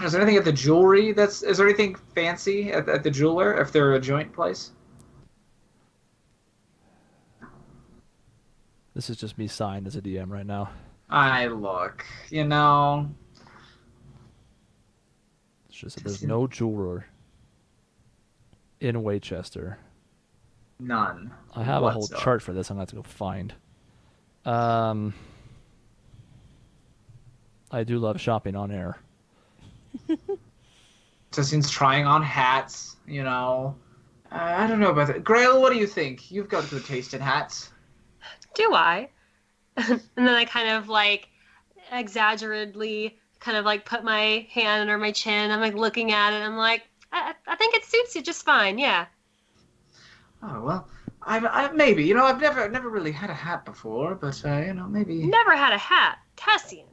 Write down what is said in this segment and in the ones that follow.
Is there anything at the jewelry is there anything fancy at the jeweler if they're a joint place? This is just me signed as a DM right now. Look, you know. It's just that there's no jeweler in Waychester. None. I have a whole chart for this. I'm going to have to go find. I do love shopping on air. Tessine's trying on hats, you know. I don't know about that. Grail, what do you think? You've got good taste in hats. Do I? And then I kind of like exaggeratedly kind of like put my hand under my chin. I'm like looking at it. I'm like, I think it suits you just fine. Yeah. Oh, well, I maybe. You know, I've never really had a hat before, but, you know, maybe. Never had a hat. Tessian.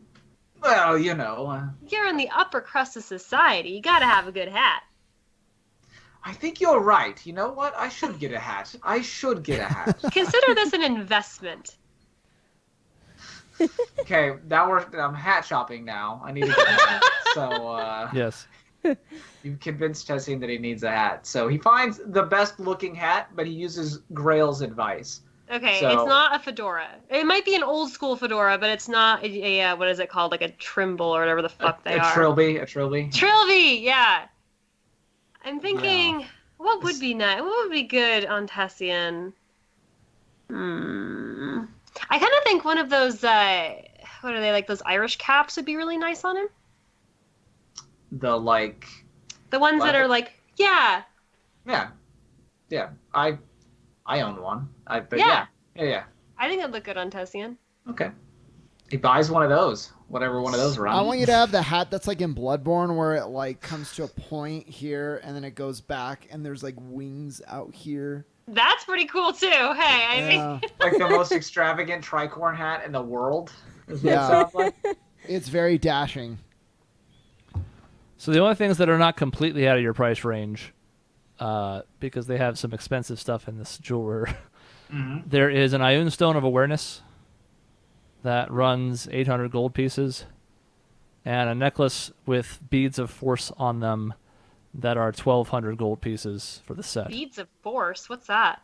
Well, you know. You're in the upper crust of society. You gotta have a good hat. I think you're right. You know what? I should get a hat. Consider this an investment. Okay, now I'm hat shopping now. I need to get a hat. So, yes. You've convinced Tessine that he needs a hat. So he finds the best looking hat, but he uses Grail's advice. Okay, so, it's not a fedora. It might be an old school fedora, but it's not a what is it called? Like a Trimble or whatever the fuck they are. A Trilby. Trilby, yeah. I'm thinking, what would be nice? What would be good on Tessian? I kind of think one of those, what are they, like those Irish caps would be really nice on him. The ones that are like, yeah. Yeah. I own one. Yeah. I think it'd look good on Tessian. Okay. He buys one of those, whatever one of those runs. I want you to have the hat that's like in Bloodborne where it like comes to a point here and then it goes back and there's like wings out here. That's pretty cool too. Hey, I mean, like the most extravagant tricorn hat in the world. Is what it sounds like. It's very dashing. So the only things that are not completely out of your price range, because they have some expensive stuff in this jeweler, there is an Ioun Stone of Awareness that runs 800 gold pieces, and a necklace with beads of force on them that are 1,200 gold pieces for the set. Beads of force? What's that?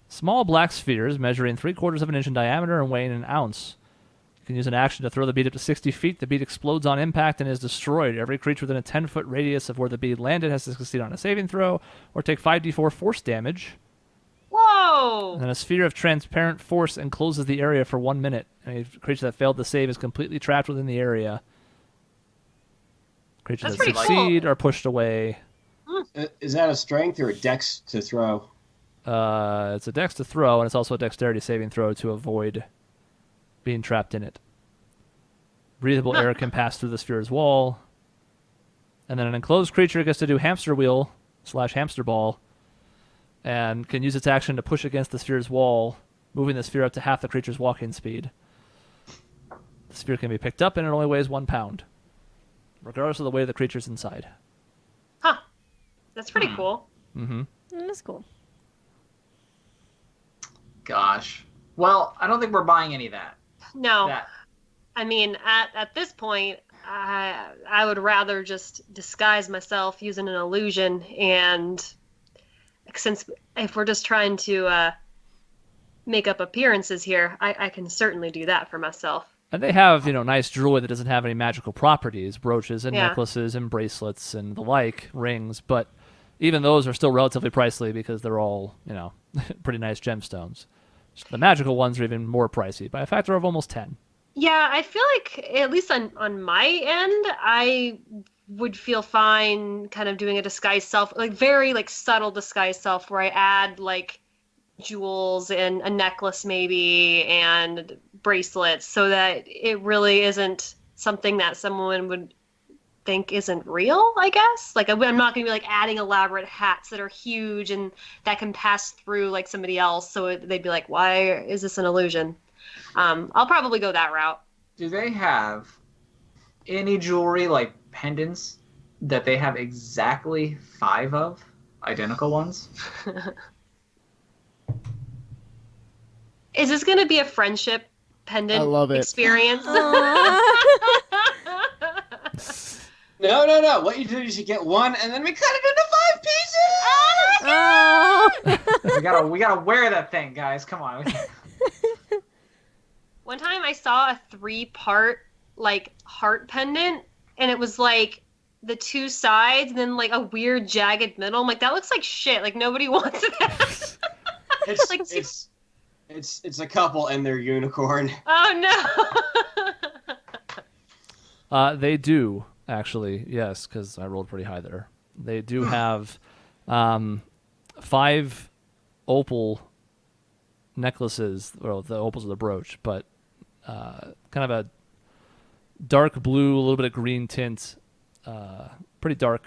Small black spheres measuring 3/4 of an inch in diameter and weighing an ounce. You can use an action to throw the bead up to 60 feet. The bead explodes on impact and is destroyed. Every creature within a 10-foot radius of where the bead landed has to succeed on a saving throw or take 5d4 force damage. Whoa! And then a sphere of transparent force encloses the area for 1 minute. Any creature that failed the save is completely trapped within the area. Creatures that succeed are pushed away. Is that a strength or a dex to throw? It's a dex to throw, and it's also a dexterity saving throw to avoid being trapped in it. Breathable air can pass through the sphere's wall. And then an enclosed creature gets to do hamster wheel / hamster ball and can use its action to push against the sphere's wall, moving the sphere up to half the creature's walking speed. The sphere can be picked up and it only weighs 1 pound, regardless of the weight of the creatures inside. Huh. That's pretty cool. Mm-hmm. That's cool. Gosh. Well, I don't think we're buying any of that. No. I mean, at this point, I would rather just disguise myself using an illusion, and since if we're just trying to make up appearances here, I can certainly do that for myself. And they have, nice jewelry that doesn't have any magical properties, brooches and necklaces and bracelets and the like, rings, but even those are still relatively pricey because they're all, pretty nice gemstones. The magical ones are even more pricey by a factor of almost 10. Yeah, I feel like, at least on my end, I would feel fine kind of doing a disguise self, like very subtle disguise self where I add jewels and a necklace maybe and bracelets so that it really isn't something that someone would think isn't real, I guess. I'm not going to be adding elaborate hats that are huge and that can pass through somebody else, so they'd be like, why is this an illusion? I'll probably go that route. Do they have any jewelry pendants that they have exactly 5 of? Identical ones? Is this going to be a friendship pendant I love it. experience? No. What you do is you get one, and then we cut it into 5 pieces. Oh. We gotta wear that thing, guys. Come on. One time I saw a 3-part like heart pendant, and it was like the 2 sides and then like a weird jagged middle. I'm like, that looks like shit. Like nobody wants that. It's Like, it's a couple and their unicorn. Oh no. They do, actually, yes, because I rolled pretty high there. They do have 5 opal necklaces, or the opals of the brooch, but kind of a dark blue, a little bit of green tint, pretty dark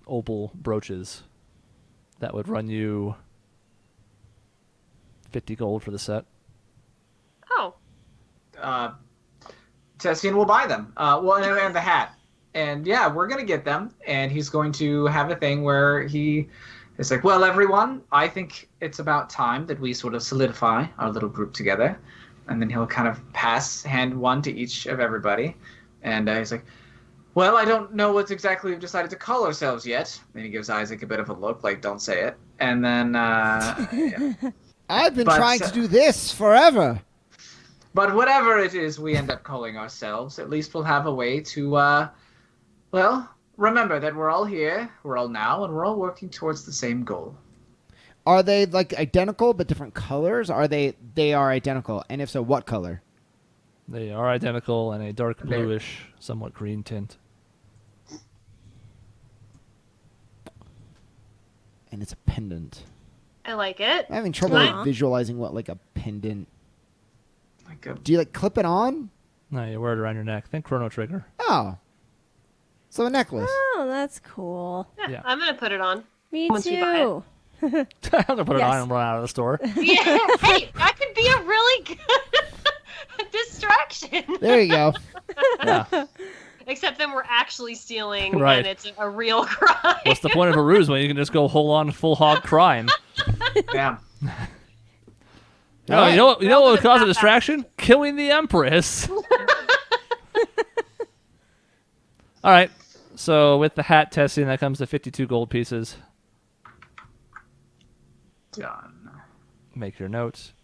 opal brooches that would run you 50 gold for the set. Oh. Tessian will buy them. And the hat. And yeah, we're going to get them. And he's going to have a thing where he is like, well, everyone, I think it's about time that we sort of solidify our little group together. And then he'll kind of hand one to each of everybody. And he's like, well, I don't know what exactly we've decided to call ourselves yet. And he gives Isaac a bit of a look, like, don't say it. And then, yeah. I've been trying to do this forever. But whatever it is we end up calling ourselves, at least we'll have a way to, well, remember that we're all here, we're all now, and we're all working towards the same goal. Are they like identical but different colors? They are identical, and if so, what color? They are identical and a dark bluish, somewhat green tint. And it's a pendant. I like it. I'm having trouble Aw. visualizing what like a pendant. Like a, Do you like clip it on? No, you wear it around your neck. Think Chrono Trigger. Oh, so a necklace. Oh, that's cool. Yeah. I'm gonna put it on. Me Once we buy too. I'm gonna put it Yes. on and run out of the store. Yeah. Hey, that could be a really good distraction. There you go. Yeah. Except then we're actually stealing, Right. and it's a real crime. What's the point of a ruse when you can just go full hog crime? damn. No, you know what would cause a distraction? Killing the Empress. All right. So with the hat testing, that comes to 52 gold pieces. Done. Make your notes.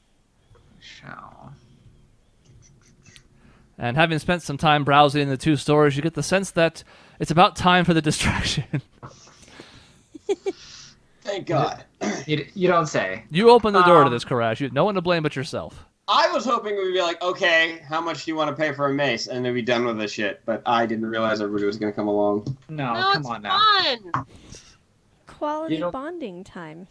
Shall. And having spent some time browsing the 2 stores, you get the sense that it's about time for the distraction. Thank God. You don't say. You open the door to this, Karash. You have no one to blame but yourself. I was hoping we'd be like, okay, how much do you want to pay for a mace? And then be done with this shit. But I didn't realize everybody was going to come along. No, No, come it's on now. fun. Quality You know- bonding time.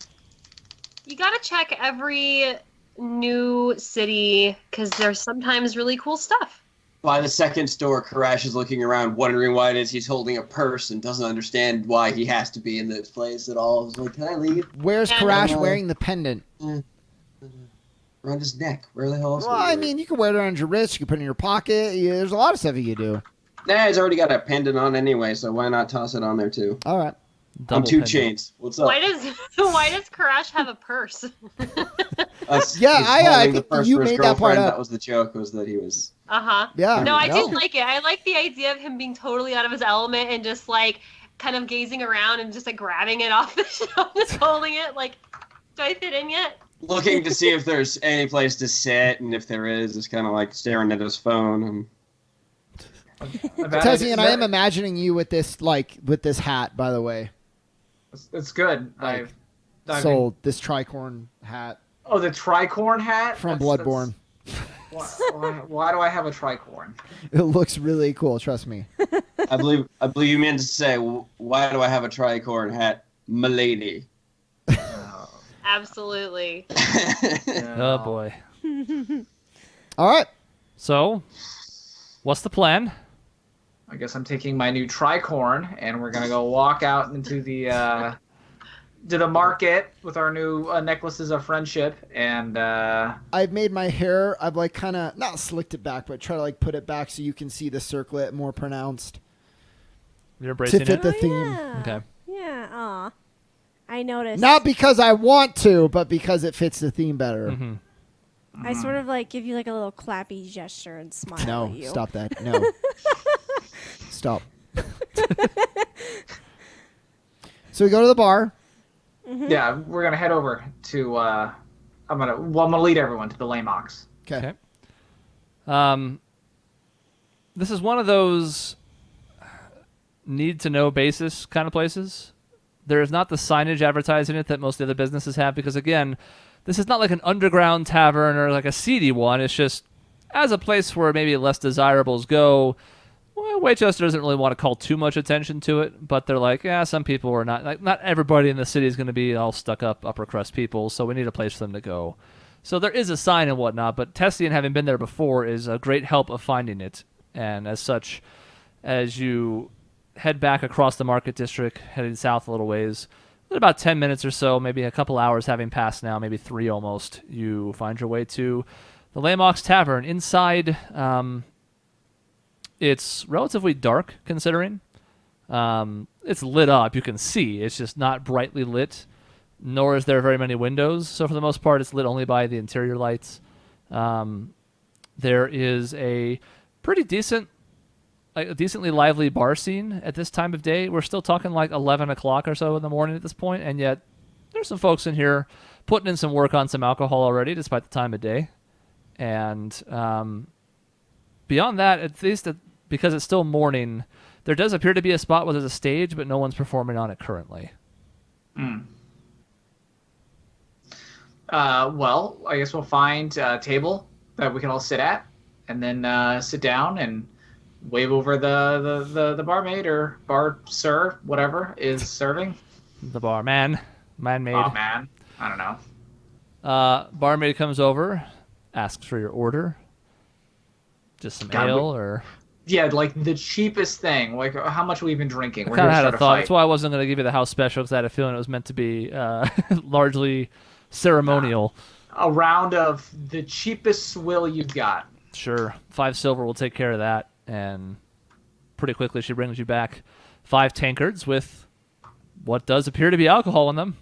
You gotta check every new city because there's sometimes really cool stuff. By the second store, Karash is looking around, wondering why it is he's holding a purse and doesn't understand why he has to be in this place at all. He's like, can I leave? Where's Yeah. Karash wearing the pendant? Around his neck. Where the hell else? Well, would he I wear it? mean, you can wear it around your wrist. You can put it in your pocket. There's a lot of stuff you can do. Nah, he's already got a pendant on anyway, so why not toss it on there too? All right. I'm Double 2 pendant. chains. What's up? Why does Karash have a purse? Yeah, I the think purse you for his made that part girlfriend. up. That was the joke. Was that he was? Uh-huh. Yeah. No, I do like it. I like the idea of him being totally out of his element and just like kind of gazing around and just like grabbing it off the shelf, just holding it like, do I fit in yet? Looking to see if there's any place to sit, and if there is, just kind of like staring at his phone. And Tessie, and I am imagining you with this hat, by the way. It's good. Like, I've Sold this tricorn hat Oh, the tricorn hat from That's- Bloodborne. Why do I have a tricorn? It looks really cool. Trust me. I believe you meant to say, why do I have a tricorn hat, milady? Absolutely. Oh boy. All right. So, what's the plan? I guess I'm taking my new tricorn, and we're gonna go walk out into the to the market with our new necklaces of friendship, and I've made my hair. I've like kind of not slicked it back, but try to like put it back so you can see the circlet more pronounced You're to embracing fit it? the Oh, theme. yeah. Okay. Yeah. Aw. I noticed. Not because I want to, but because it fits the theme better. Mm-hmm. I sort of like give you like a little clappy gesture and smile No, at you. stop that. No. Stop. So we go to the bar. Yeah, we're gonna head over to. I'm gonna lead everyone to the Lamox. Okay. This is one of those need to know basis kind of places. There is not the signage advertising it that most of the other businesses have because, again, this is not like an underground tavern or like a seedy one. It's just as a place where maybe less desirables go. Well, Waychester doesn't really want to call too much attention to it, but they're like, yeah, some people are not like not everybody in the city is going to be all stuck up upper crust people, so we need a place for them to go. So there is a sign and whatnot, but Tessian, having been there before, is a great help of finding it. And as such, as you head back across the market district, heading south a little ways, in about 10 minutes or so, maybe a couple hours having passed now, maybe 3 almost, you find your way to the Lamox Tavern. Inside, it's relatively dark considering. It's lit up, you can see. It's just not brightly lit, nor is there very many windows. So for the most part, it's lit only by the interior lights. There is a pretty decently lively bar scene at this time of day. We're still talking like 11 o'clock or so in the morning at this point, and yet there's some folks in here putting in some work on some alcohol already, despite the time of day. And beyond that, at least because it's still morning, there does appear to be a spot where there's a stage, but no one's performing on it currently. Well, I guess we'll find a table that we can all sit at, and then sit down and wave over the barmaid or bar sir, whatever is serving. The barman, man-made. Oh man, I don't know. Barmaid comes over, asks for your order. Just some ale or... Yeah, like the cheapest thing. Like how much we've been drinking. I We're kind here of to had a start thought. fight. That's why I wasn't going to give you the house special because I had a feeling it was meant to be largely ceremonial. A round of the cheapest swill you've got. Sure. 5 silver will take care of that. And pretty quickly she brings you back 5 tankards with what does appear to be alcohol in them.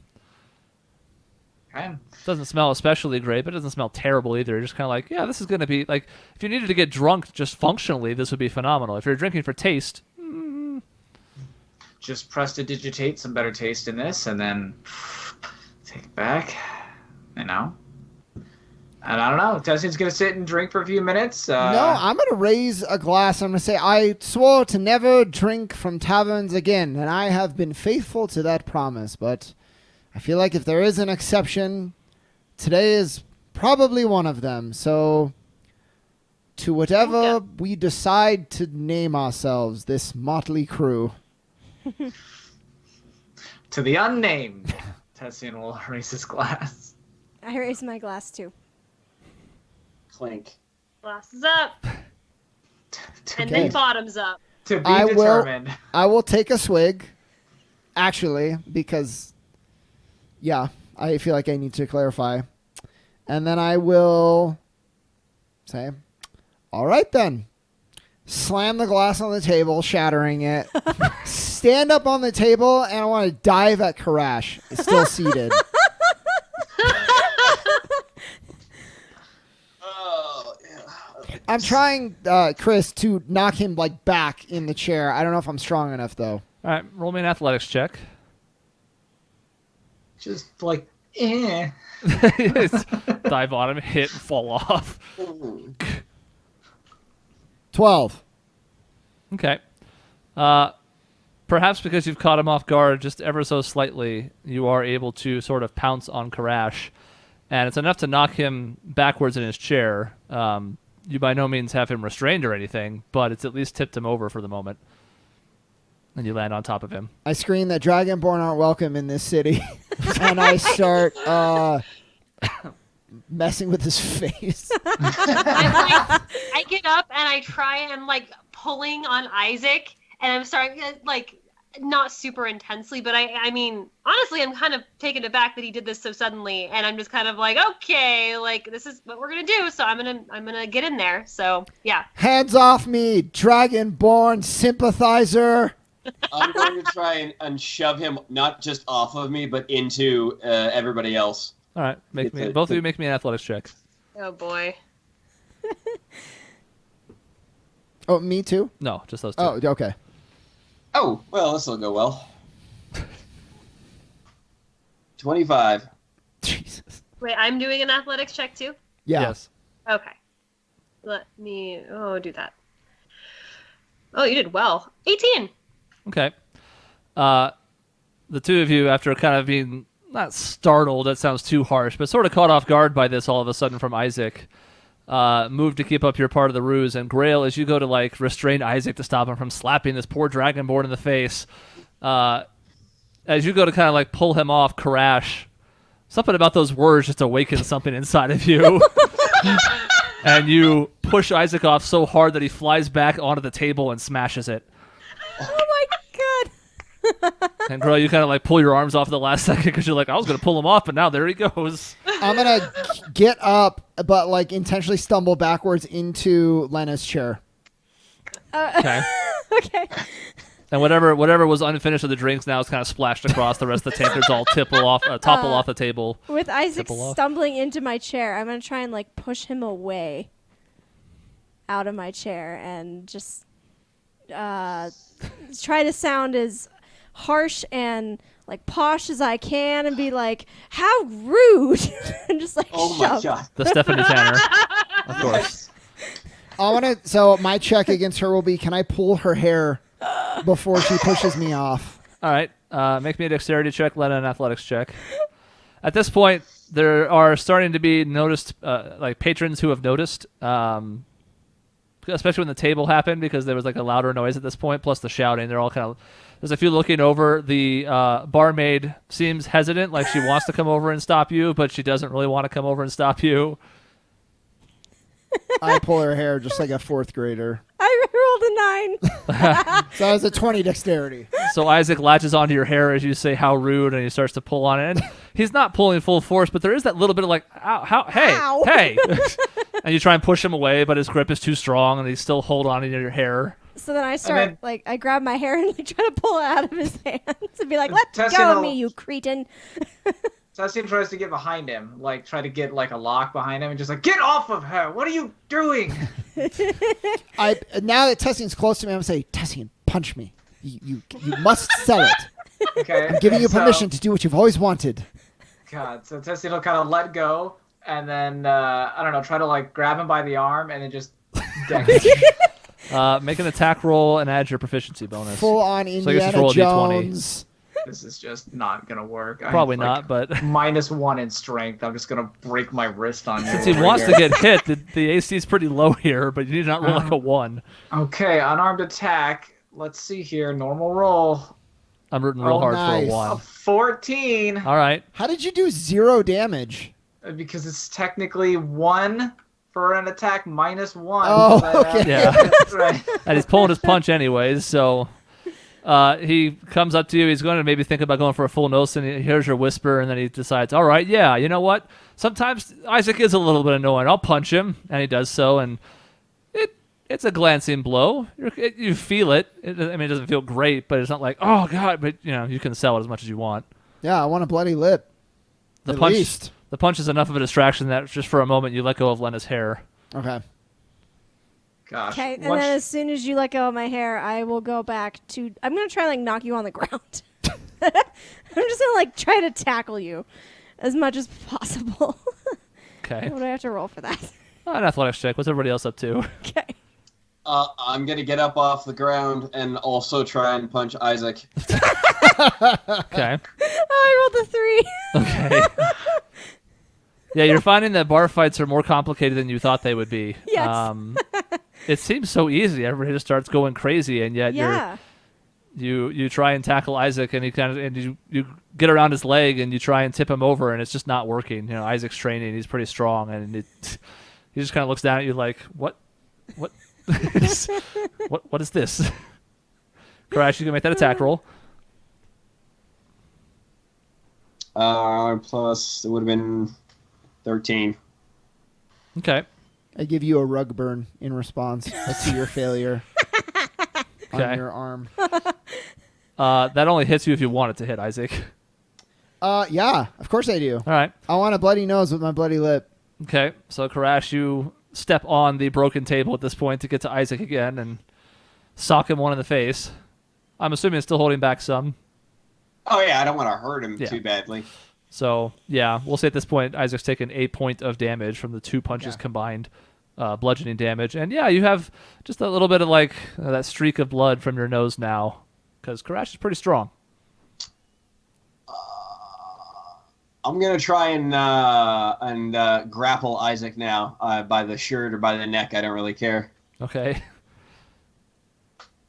Okay. Doesn't smell especially great, but it doesn't smell terrible either. You're just kind of like, yeah, this is going to be like, if you needed to get drunk just functionally, this would be phenomenal. If you're drinking for taste, Just prestidigitate some better taste in this, and then take it back. You know. And I don't know. Tessian's gonna sit and drink for a few minutes. No, I'm going to raise a glass. I'm going to say, I swore to never drink from taverns again, and I have been faithful to that promise. But I feel like if there is an exception, today is probably one of them. So to whatever we decide to name ourselves, this motley crew. To the unnamed. Tessian will raise his glass. I raised my glass too. Clink. Glasses up. And Okay. then bottoms up. To be I will- determined. I will take a swig, actually, because, yeah, I feel like I need to clarify. And then I will say, all right then. Slam the glass on the table, shattering it. Stand up on the table, and I want to dive at Karash. It's still seated. Oh, yeah. I'm trying, Chris, to knock him like back in the chair. I don't know if I'm strong enough, though. all right, roll me an athletics check. Just like, eh. Dive on him, hit, and fall off. 12. Okay. Perhaps because you've caught him off guard just ever so slightly, you are able to sort of pounce on Karash, and it's enough to knock him backwards in his chair. You by no means have him restrained or anything, but it's at least tipped him over for the moment. And you land on top of him. I scream that Dragonborn aren't welcome in this city, and I start messing with his face. I get up and I try and like pulling on Isaac, and I'm starting like not super intensely, but I mean honestly I'm kind of taken aback that he did this so suddenly, and I'm just kind of like, okay, like this is what we're gonna do, so I'm gonna get in there. So yeah. Hands off me, Dragonborn sympathizer. I'm going to try and shove him not just off of me, but into everybody else. All right, both of you make me an athletics check. Oh boy. Oh, me too? No, just those two. Oh, okay. Oh, well, this will go well. 25. Jesus. Wait, I'm doing an athletics check too? Yeah. Yes. Okay. Let me do that. Oh, you did well. 18. Okay. The two of you, after kind of being not startled, that sounds too harsh, but sort of caught off guard by this all of a sudden from Isaac, move to keep up your part of the ruse. And Grail, as you go to like restrain Isaac to stop him from slapping this poor dragonborn in the face, as you go to kind of like pull him off, Karash, something about those words just awakens something inside of you. And you push Isaac off so hard that he flies back onto the table and smashes it. Oh my god. And Grail, you kind of like pull your arms off at the last second because you're like, I was going to pull him off, but now there he goes. I'm going to get up, but like intentionally stumble backwards into Lena's chair. Okay. Okay. And whatever was unfinished of the drinks now is kind of splashed across. The rest of the tankards all topple off the table. With Isaac Tipple off. stumbling into my chair, I'm going to try and like push him away out of my chair and just try to sound as harsh and like posh as I can and be like, how rude. And just like Oh my shove. god. The Stephanie Tanner, of course. So my check against her will be, can I pull her hair before she pushes me off? All right. Make me a dexterity check, Lena an athletics check. At this point, there are starting to be noticed, like patrons who have noticed, especially when the table happened, because there was like a louder noise at this point, plus the shouting. They're all kind of. There's a few looking over. The barmaid seems hesitant, like she wants to come over and stop you, but she doesn't really want to come over and stop you. I pull her hair just like a fourth grader. I rolled a 9. So that was a 20 dexterity. So Isaac latches onto your hair as you say how rude, and he starts to pull on it. And he's not pulling full force, but there is that little bit of like, ow, Ow. hey. And you try and push him away, but his grip is too strong, and he still hold on to your hair. So then I start, I grab my hair and like, try to pull it out of his hands and be like, let Tessie go of will- me, you cretin. Tessin tries to get behind him, like try to get like a lock behind him, and just like, get off of her! What are you doing? Now that Tessian's close to me, I'm going to say, Tessian, punch me. You must sell it. Okay. I'm giving you so- permission to do what you've always wanted. God, so Tessin will kind of let go, and then I don't know, try to like grab him by the arm, and then just deck him. Make an attack roll and add your proficiency bonus. Full on So I guess just Indiana roll a d20. Jones. This is just not gonna work. Probably I'm, like, not, but -1 in strength. I'm just gonna break my wrist on you. since he over wants here. to get hit, the AC is pretty low here, but you need not roll like a 1. Okay, unarmed attack. Let's see here. Normal roll. I'm rooting real Oh, hard nice. for a A 1. 14. All right. How did you do 0 damage? Because it's technically 1 for an attack -1. Oh, but, okay. Yeah. That's right. And he's pulling his punch anyways, so he comes up to you. He's going to maybe think about going for a full nose, and he hears your whisper, and then he decides, all right, yeah, you know what? Sometimes Isaac is a little bit annoying. I'll punch him, and he does so, and it's a glancing blow. You feel it. I mean, it doesn't feel great, but it's not like, oh, God, but, you can sell it as much as you want. Yeah, I want a bloody lip. The At punch, least. The punch is enough of a distraction that just for a moment you let go of Lena's hair. Okay. Gosh. Okay, and once- then as soon as you let go of my hair, I will go back to. I'm gonna try like knock you on the ground. I'm just gonna like try to tackle you as much as possible. Okay. What do I have to roll for that? An athletics check. What's everybody else up to? Okay. I'm gonna get up off the ground and also try and punch Isaac. Okay. Oh, I rolled a 3. Okay. Yeah, you're finding that bar fights are more complicated than you thought they would be. Yes. It seems so easy. Everybody just starts going crazy, and yet Yeah. you try and tackle Isaac, and you get around his leg, and you try and tip him over, and it's just not working. Isaac's training; he's pretty strong, and he just kind of looks down at you like, what, what is this? Crash, you can make that attack roll. Plus it would have been 13. Okay. I give you a rug burn in response to your failure Okay. on your arm. That only hits you if you want it to hit, Isaac. Yeah, of course I do. All right. I want a bloody nose with my bloody lip. Okay, so Karash, you step on the broken table at this point to get to Isaac again and sock him one in the face. I'm assuming it's still holding back some. Oh yeah, I don't want to hurt him Yeah. too badly. So, yeah, we'll say at this point, Isaac's taken 8 point of damage from the 2 punches Okay. combined, bludgeoning damage. And, yeah, you have just a little bit of, like, that streak of blood from your nose now, because Karash is pretty strong. I'm gonna try and grapple Isaac now by the shirt or by the neck. I don't really care. Okay.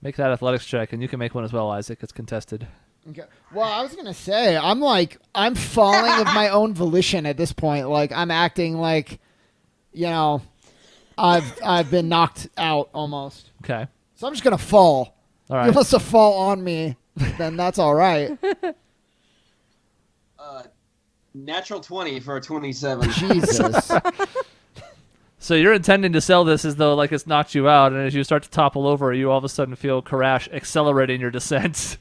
Make that athletics check, and you can make one as well, Isaac. It's contested. Okay. Well, I was gonna say I'm falling of my own volition at this point. Like I'm acting like, I've been knocked out almost. Okay. So I'm just gonna fall. All If right. he wants to fall on me, then that's all right. Natural 20 for a 27. Jesus. So you're intending to sell this as though like it's knocked you out, and as you start to topple over, you all of a sudden feel Karash accelerating your descent,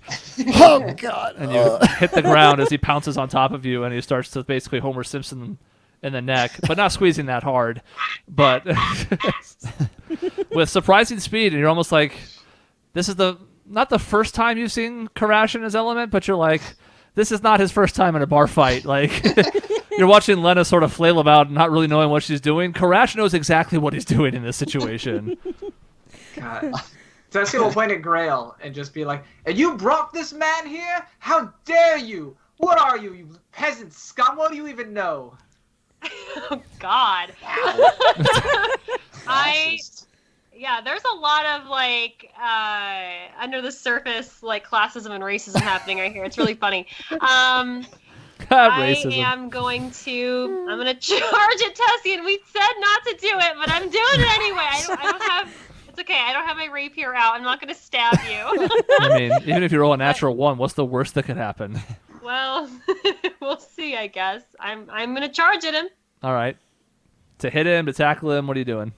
Oh God. and you hit the ground as he pounces on top of you, and he starts to basically Homer Simpson in the neck, but not squeezing that hard, but with surprising speed, and you're almost like, this is not the first time you've seen Karash in his element, but you're like, this is not his first time in a bar fight. Like, you're watching Lena sort of flail about, not really knowing what she's doing. Karash knows exactly what he's doing in this situation. God. Tessie will point at Grail and just be like, "And you brought this man here? How dare you? What are you, you peasant scum? What do you even know?" Oh God. There's a lot of like under the surface like classism and racism happening right here. It's really funny. Racism. I'm gonna charge at Tessie, and we said not to do it, but I'm doing it anyway. I don't have. It's okay. I don't have my rapier out. I'm not gonna stab you. I mean, even if you roll a natural 1, what's the worst that could happen? Well, we'll see. I guess I'm gonna charge at him. All right. To hit him, to tackle him, what are you doing?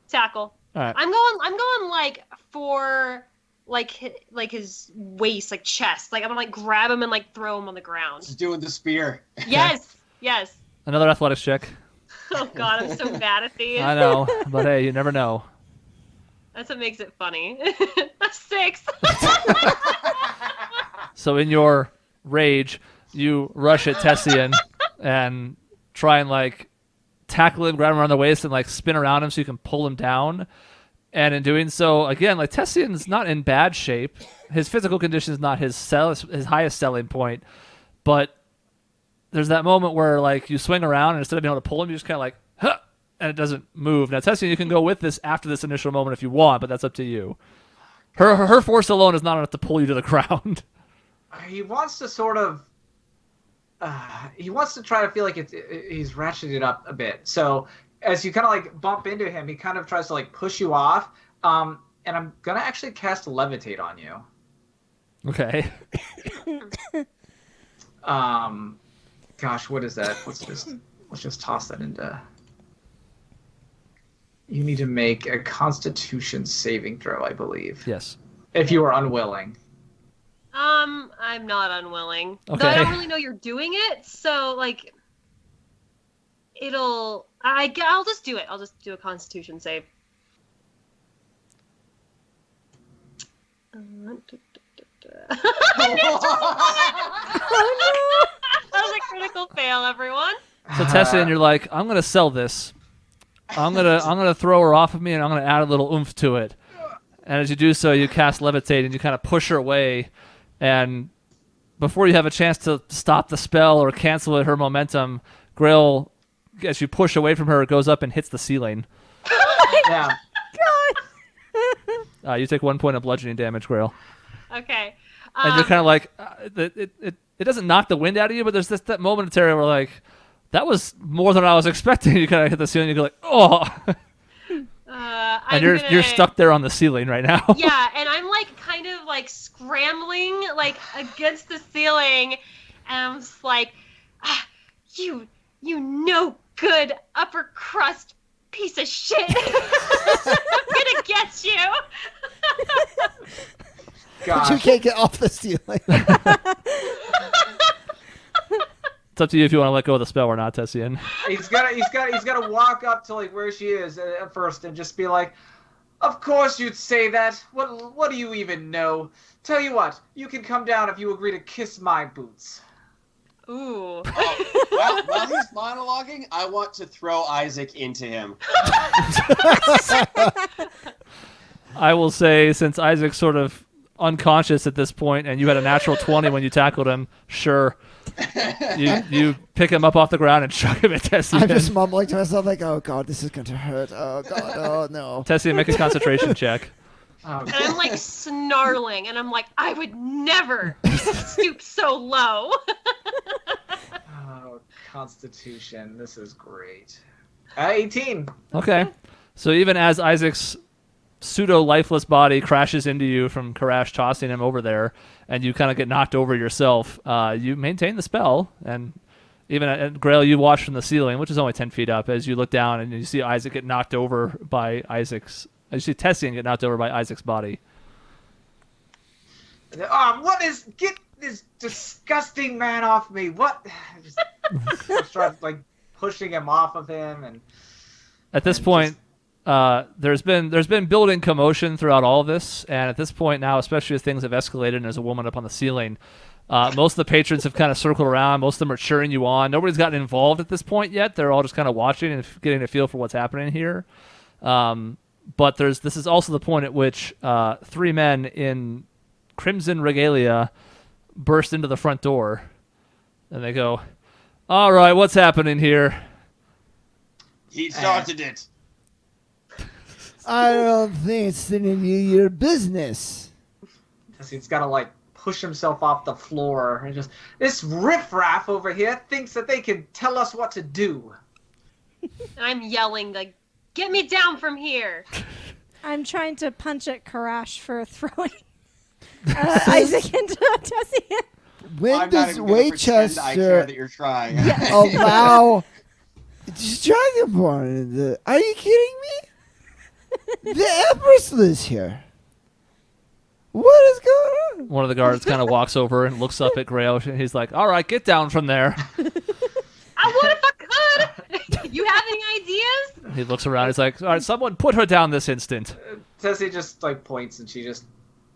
Tackle. All right. I'm going like for like his waist, like chest. Like I'm gonna like grab him and like throw him on the ground. Just doing the spear. Yes. Another athletics check. Oh God, I'm so bad at these. I know, but hey, you never know. That's what makes it funny. A 6. So in your rage, you rush at Tessian and try and like tackle him, grab him around the waist, and like spin around him so you can pull him down. And in doing so, again, like Tessian's not in bad shape. His physical condition is not his highest selling point, but there's that moment where like you swing around and instead of being able to pull him, you just kind of like, huh, and it doesn't move. Now Tessian, you can go with this after this initial moment if you want, but that's up to you. Her force alone is not enough to pull you to the ground. He wants to sort of. He wants to try to feel like he's ratcheted it up a bit. So as you kind of like bump into him, he kind of tries to like push you off. And I'm gonna actually cast Levitate on you. Okay. Gosh, what is that? Let's just toss that into. You need to make a Constitution saving throw, I believe, Yes. if you are unwilling. I'm not unwilling. Okay. Though I don't really know you're doing it, so like, I'll just do it. I'll just do a Constitution save. That was a critical fail, everyone. So Tessian, you're like, I'm gonna sell this. I'm gonna throw her off of me, and I'm gonna add a little oomph to it. And as you do so, you cast Levitate, and you kind of push her away. And before you have a chance to stop the spell or cancel it, her momentum, Grail, as you push away from her, goes up and hits the ceiling. Yeah. You take 1 point of bludgeoning damage, Grail. Okay. And you're kind of like, it doesn't knock the wind out of you, but there's that momentary where like, that was more than I was expecting. You kind of hit the ceiling, you go like, oh. And you're stuck there on the ceiling right now. Yeah, and I'm like kind of like scrambling like against the ceiling, and I'm just like, you no good upper crust piece of shit. I'm gonna get you. But you Gosh. can't get off the ceiling. It's up to you if you want to let go of the spell or not, Tessian. He's gotta walk up to like where she is at first and just be like, Of course you'd say that. What do you even know? Tell you what, you can come down if you agree to kiss my boots. Ooh. While he's monologuing, I want to throw Isaac into him. I will say, since Isaac's sort of unconscious at this point, and you had a natural 20 when you tackled him, sure. You pick him up off the ground and chuck him at Tessie. I'm just mumbling to myself like, oh god, this is going to hurt. Oh god, oh no. Tessie, make a concentration check. Oh, And I'm like snarling, and I'm like, I would never stoop so low. oh, Constitution. This is great. 18. Okay. So even as Isaac's pseudo-lifeless body crashes into you from Karash tossing him over there, and you kind of get knocked over yourself, you maintain the spell, and even at Grail, you watch from the ceiling, which is only 10 feet up, as you look down and you see Isaac get knocked over by you see Tessian get knocked over by Isaac's body. Get this disgusting man off me. What? Just start like pushing him off of him, and At this point, there's been building commotion throughout all of this, and at this point now, especially as things have escalated and there's a woman up on the ceiling, most of the patrons have kind of circled around. Most of them are cheering you on. Nobody's gotten involved at this point yet. They're all just kind of watching and getting a feel for what's happening here. But this is also the point at which 3 men in crimson regalia burst into the front door, and they go, "All right, what's happening here?" He started it. I don't think it's any of your business. he's got to like push himself off the floor and just this riffraff over here thinks that they can tell us what to do. And I'm yelling, like, get me down from here. I'm trying to punch at Karash for throwing Isaac into Tessie. When I'm not does even gonna pretend I care Waychester that you're trying. allow Dragonborn? Are you kidding me? The Empress lives here. What is going on? One of the guards kind of walks over and looks up at Grail, and he's like, "All right, get down from there." I would if I could. You have any ideas? He looks around. He's like, "All right, someone put her down this instant." Tessie just like points and she just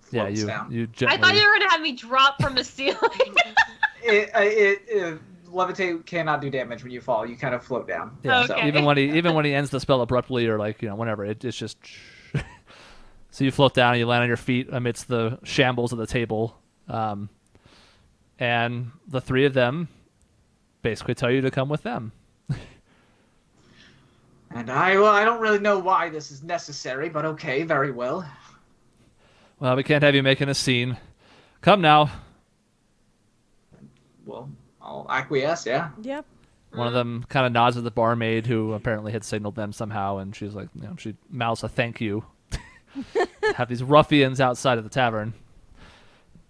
floats down. You I gently. thought you were gonna have me drop from the ceiling. Levitate cannot do damage when you fall. You kind of float down. Yeah, Okay. so even when he ends the spell abruptly or like whenever, it's just. So you float down and you land on your feet amidst the shambles of the table, and the 3 of them basically tell you to come with them. And I don't really know why this is necessary, but okay, very well. Well, we can't have you making a scene. Come now. Well, I'll acquiesce, yeah. Yep. One of them kind of nods at the barmaid, who apparently had signaled them somehow, and she's like, she mouths a thank you. Have these ruffians outside of the tavern,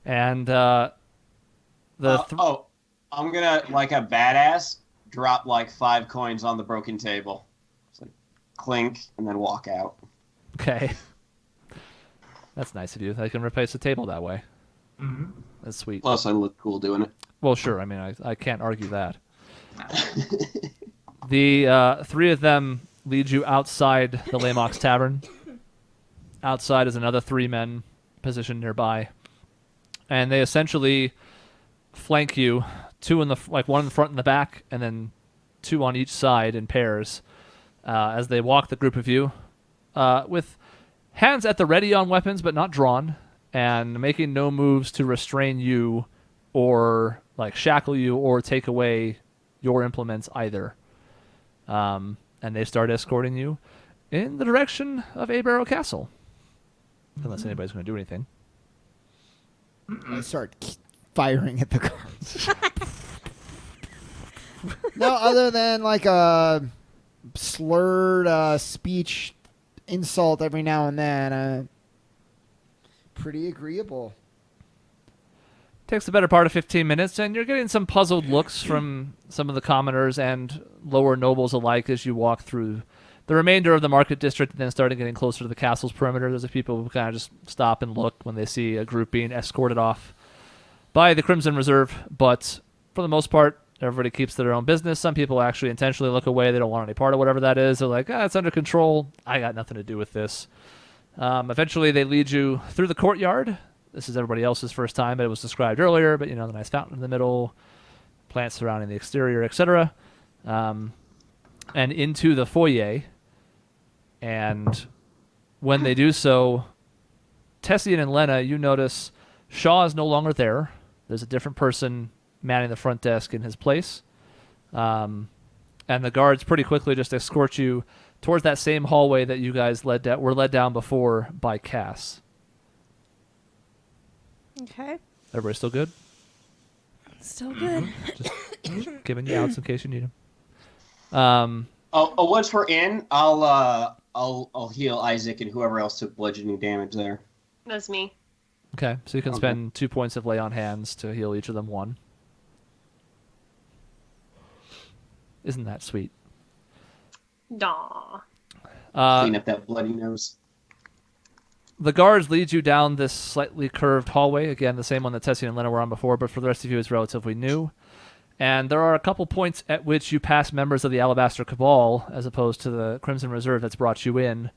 and I'm gonna, like a badass, drop like 5 coins on the broken table. It's like clink and then walk out. Okay, that's nice of you. I can replace the table that way. Mm-hmm. That's sweet. Plus, I look cool doing it. Well, sure. I mean, I can't argue that. The 3 of them lead you outside the Lamox Tavern. Outside is another 3 men positioned nearby, and they essentially flank you, 2 in the one in the front and the back, and then 2 on each side in pairs, as they walk the group of you, with hands at the ready on weapons but not drawn, and making no moves to restrain you, or like shackle you, or take away your implements either. And they start escorting you in the direction of Abarrow Castle. Unless anybody's going to do anything. I start firing at the guards. No, other than like a slurred speech insult every now and then. Pretty agreeable. Takes the better part of 15 minutes, and you're getting some puzzled looks from some of the commoners and lower nobles alike as you walk through the remainder of the market district, and then starting getting closer to the castle's perimeter. There's people who kind of just stop and look when they see a group being escorted off by the Crimson Reserve, but for the most part, everybody keeps to their own business. Some people actually intentionally look away. They don't want any part of whatever that is. They're like, it's under control. I got nothing to do with this. Eventually, they lead you through the courtyard. This is everybody else's first time, but it was described earlier. But, the nice fountain in the middle, plants surrounding the exterior, etc. And into the foyer. And when they do so, Tessian and Lena, you notice Shaw is no longer there. There's a different person manning the front desk in his place. And the guards pretty quickly just escort you towards that same hallway that you guys were led down before by Cass. Okay. Everybody still good? Still good. Just giving you outs in case you need them. Once we're in, I'll heal Isaac and whoever else took bludgeoning damage there. That's me. Okay, so you can spend 2 points of lay on hands to heal each of them 1. Isn't that sweet? Daw. Clean up that bloody nose. The guards lead you down this slightly curved hallway. Again, the same one that Tessian and Lena were on before, but for the rest of you, it's relatively new. And there are a couple points at which you pass members of the Alabaster Cabal, as opposed to the Crimson Reserve that's brought you in,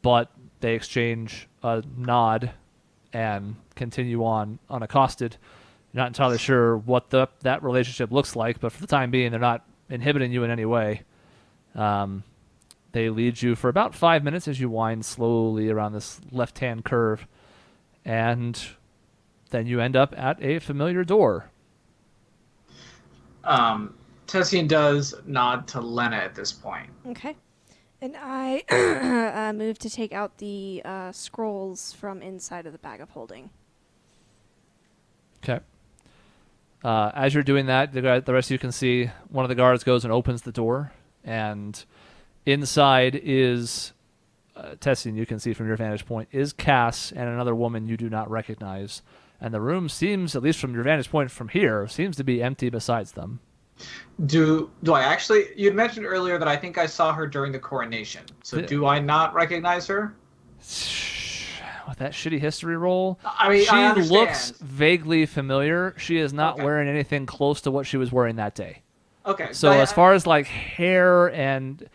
but they exchange a nod and continue on unaccosted. You're not entirely sure what that relationship looks like, but for the time being, they're not inhibiting you in any way. They lead you for about 5 minutes as you wind slowly around this left-hand curve, and then you end up at a familiar door. Tessian does nod to Lena at this point. Okay. And I move to take out the scrolls from inside of the bag of holding. Okay. As you're doing that, the rest of you can see one of the guards goes and opens the door, and inside is Tessian, you can see from your vantage point, is Cass and another woman you do not recognize. And the room seems, at least from your vantage point from here, seems to be empty besides them. Do I actually? You'd mentioned earlier that I think I saw her during the coronation. So do I not recognize her? With that shitty history roll, I mean, she I understand. looks vaguely familiar. She is not wearing anything close to what she was wearing that day. Okay. So as far as like hair and,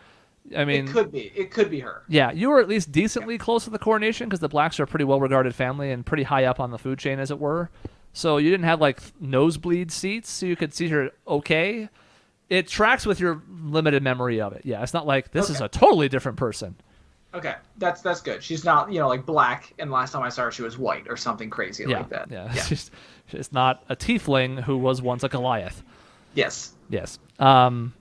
I mean, it could be her. Yeah, you were at least decently close to the coronation because the Blacks are a pretty well-regarded family and pretty high up on the food chain, as it were. So you didn't have like nosebleed seats, so you could see her okay. It tracks with your limited memory of it. Yeah, it's not like this is a totally different person. Okay, that's good. She's not, like black, and last time I saw her, she was white or something crazy like that. Yeah. She's not a tiefling who was once a Goliath. Yes. Yes. And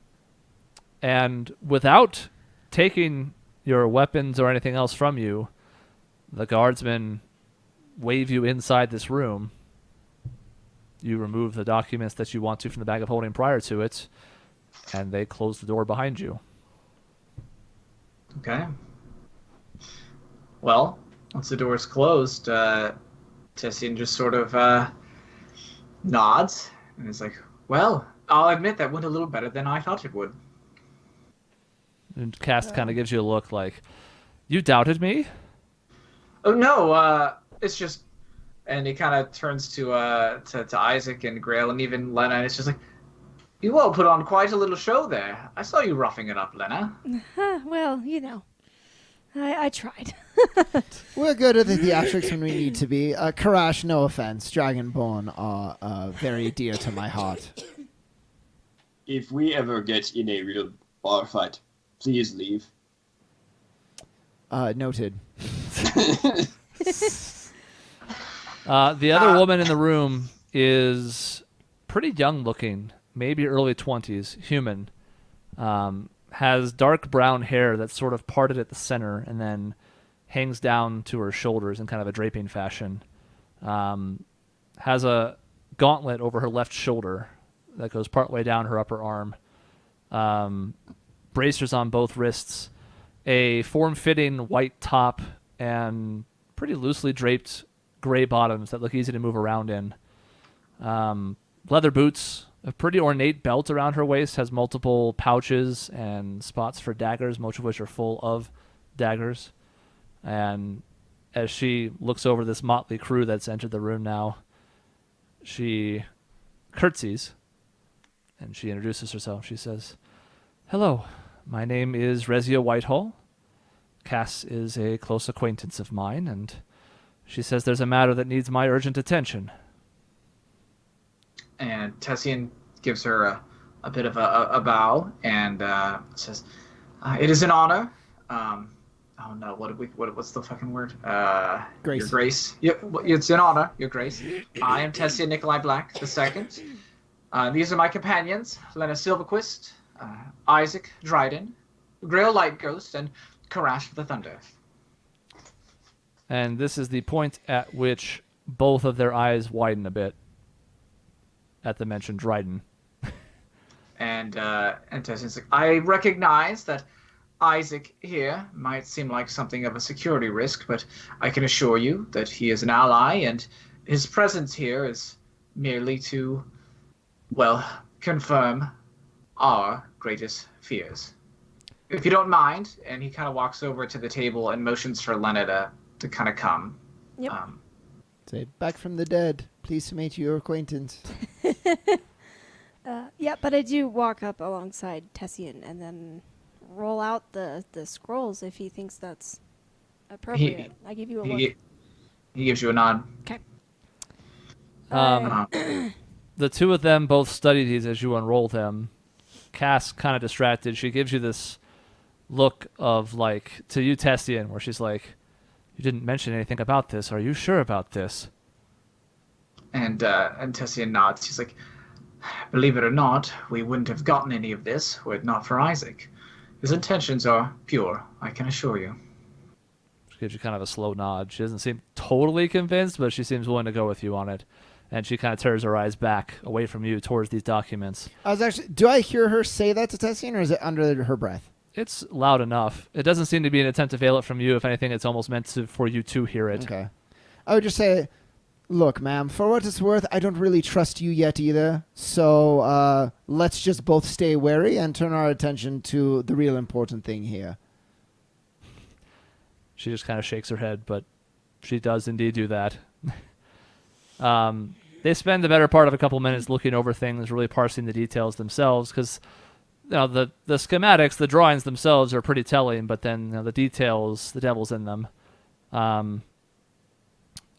without taking your weapons or anything else from you, the guardsmen wave you inside this room. You remove the documents that you want to from the bag of holding prior to it, and they close the door behind you. Okay. Well, once the door's closed, Tessian just sort of nods and is like, well, I'll admit that went a little better than I thought it would. And Cass kind of gives you a look like, you doubted me? Oh, no, it's just... And he kind of turns to Isaac and Grail and even Lena, and it's just like, you all put on quite a little show there. I saw you roughing it up, Lena. Well, I tried. We're good at the theatrics when we need to be. Karash, no offense. Dragonborn are very dear to my heart. If we ever get in a real bar fight, please leave. Noted. The other woman in the room is pretty young looking, maybe early 20s, human. Has dark brown hair that's sort of parted at the center and then hangs down to her shoulders in kind of a draping fashion. Has a gauntlet over her left shoulder that goes partway down her upper arm. Bracers on both wrists. A form-fitting white top and pretty loosely draped gray bottoms that look easy to move around in. Leather boots, a pretty ornate belt around her waist, has multiple pouches and spots for daggers, most of which are full of daggers. And as she looks over this motley crew that's entered the room now, she curtsies and she introduces herself. She says, "Hello, my name is Rezia Whitehall. Cass is a close acquaintance of mine, and she says there's a matter that needs my urgent attention. And Tessian gives her a bit of a bow and says, "It is an honor." Oh no, what's the fucking word? Grace. Your Grace. Yeah, it's an honor, Your Grace. I am Tessian Nikolai Black II. These are my companions, Lena Silverquist, Isaac Dryden, Grail Light Ghost, and Karash the Thunder. And this is the point at which both of their eyes widen a bit at the mention Dryden. And Tessian's like, I recognize that Isaac here might seem like something of a security risk, but I can assure you that he is an ally, and his presence here is merely to, well, confirm our greatest fears. If you don't mind, and he kind of walks over to the table and motions for Lena to kind of come. Yep. Say, back from the dead. Pleased to meet your acquaintance. Yeah, but I do walk up alongside Tessian and then roll out the scrolls if he thinks that's appropriate. I give you a look. He gives you a nod. Okay. The two of them both study these as you unroll them. Cass, kind of distracted, she gives you this look of, like, to you, Tessian, where she's like, you didn't mention anything about this. Are you sure about this? And Tessian nods. She's like, believe it or not, we wouldn't have gotten any of this were it not for Isaac. His intentions are pure, I can assure you. She gives you kind of a slow nod. She doesn't seem totally convinced, but she seems willing to go with you on it. And she kind of turns her eyes back away from you towards these documents. Do I hear her say that to Tessian, or is it under her breath? It's loud enough. It doesn't seem to be an attempt to veil it from you. If anything, it's almost meant for you to hear it. Okay. I would just say, look, ma'am, for what it's worth, I don't really trust you yet either. So let's just both stay wary and turn our attention to the real important thing here. She just kind of shakes her head, but she does indeed do that. They spend the better part of a couple minutes looking over things, really parsing the details themselves, because the schematics, the drawings themselves are pretty telling, but then the details, the devil's in them.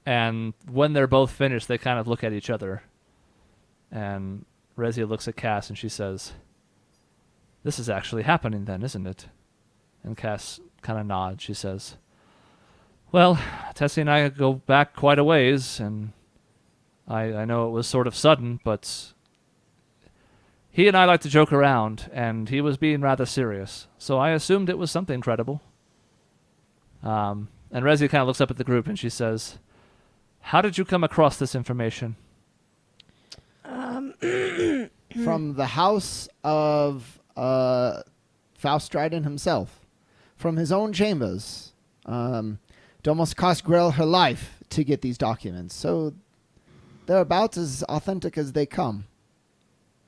And when they're both finished, they kind of look at each other. And Rezia looks at Cass and she says, "This is actually happening then, isn't it?" And Cass kind of nods. She says, "Well, Tessie and I go back quite a ways, and I know it was sort of sudden, but he and I like to joke around, and he was being rather serious, so I assumed it was something credible." And Rezia kind of looks up at the group and she says, "How did you come across this information?" From the house of Faust Dryden himself. From his own chambers. It almost cost Grell her life to get these documents, so they're about as authentic as they come.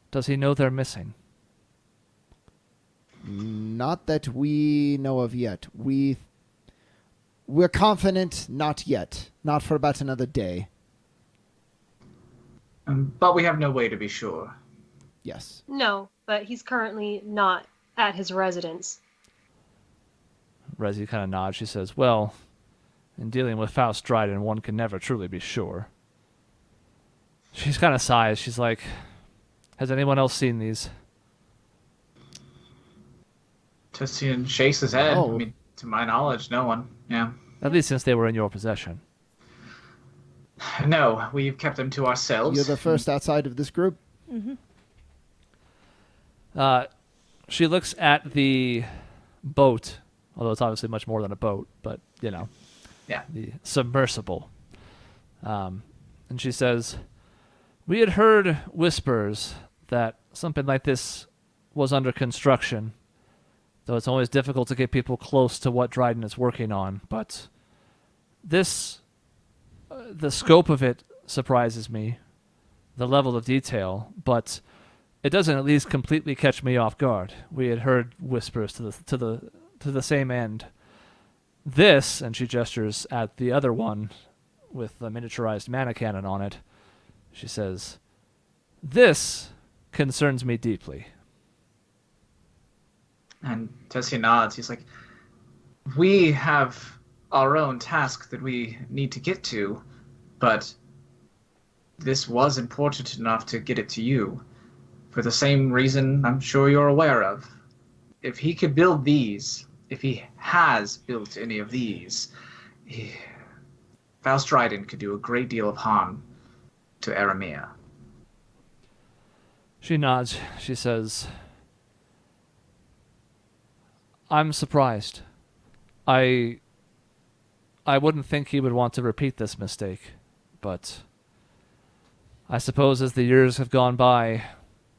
Does he know they're missing? Not that we know of yet. We're confident not yet. Not for about another day. But we have no way to be sure. Yes. No, but he's currently not at his residence. Rezia kind of nods. She says, "Well, in dealing with Faust Dryden, one can never truly be sure." She's kind of sighs. She's like, "Has anyone else seen these?" Tessian shakes his head. Oh. I mean, to my knowledge, no one. Yeah. At least since they were in your possession. No, we've kept them to ourselves. You're the first outside of this group? She looks at the boat, although it's obviously much more than a boat, but, Yeah. the submersible. And she says, "We had heard whispers that something like this was under construction, though it's always difficult to get people close to what Dryden is working on. But this, the scope of it surprises me, the level of detail, but it doesn't at least completely catch me off guard. We had heard whispers to the same end. This," and she gestures at the other one with the miniaturized mana cannon on it, she says, "This concerns me deeply." And Tessian nods. He's like, We have our own task that we need to get to, but this was important enough to get it to you. For the same reason I'm sure you're aware of. If he could build these, if he has built any of these, Faust Dryden could do a great deal of harm to Aramea. She nods. She says, I'm surprised. I wouldn't think he would want to repeat this mistake, but I suppose as the years have gone by,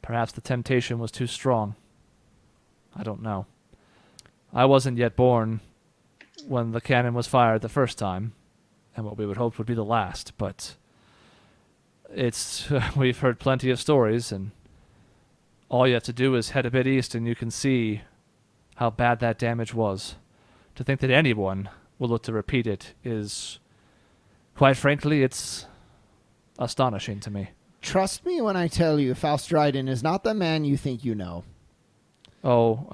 perhaps the temptation was too strong. I don't know. I wasn't yet born when the cannon was fired the first time, and what we would hope would be the last, but we've heard plenty of stories, and all you have to do is head a bit east and you can see how bad that damage was. To think that anyone will look to repeat it is, quite frankly, it's astonishing to me. Trust me when I tell you Faust Dryden is not the man you think you know. Oh,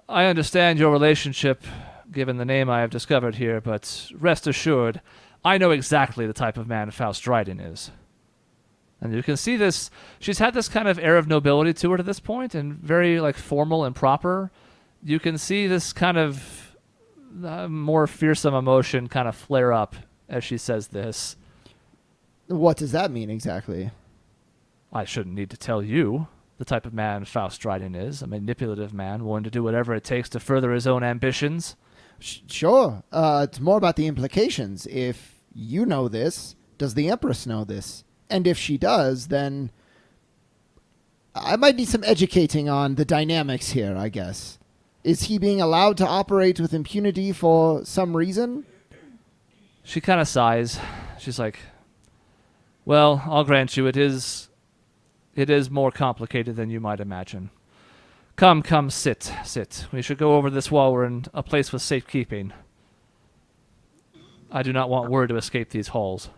I understand your relationship, given the name I have discovered here, but rest assured, I know exactly the type of man Faust Dryden is. And you can see this, she's had this kind of air of nobility to her to this point, and very formal and proper. You can see this kind of more fearsome emotion kind of flare up as she says this. What does that mean exactly? I shouldn't need to tell you the type of man Faust Dryden is, a manipulative man willing to do whatever it takes to further his own ambitions. Sure. It's more about the implications. If you know this, does the Empress know this? And if she does, then I might need some educating on the dynamics here, I guess. Is he being allowed to operate with impunity for some reason? She kind of sighs. She's like, well, I'll grant you, it is more complicated than you might imagine. Come, sit. We should go over this while we're in a place with safekeeping. I do not want word to escape these halls.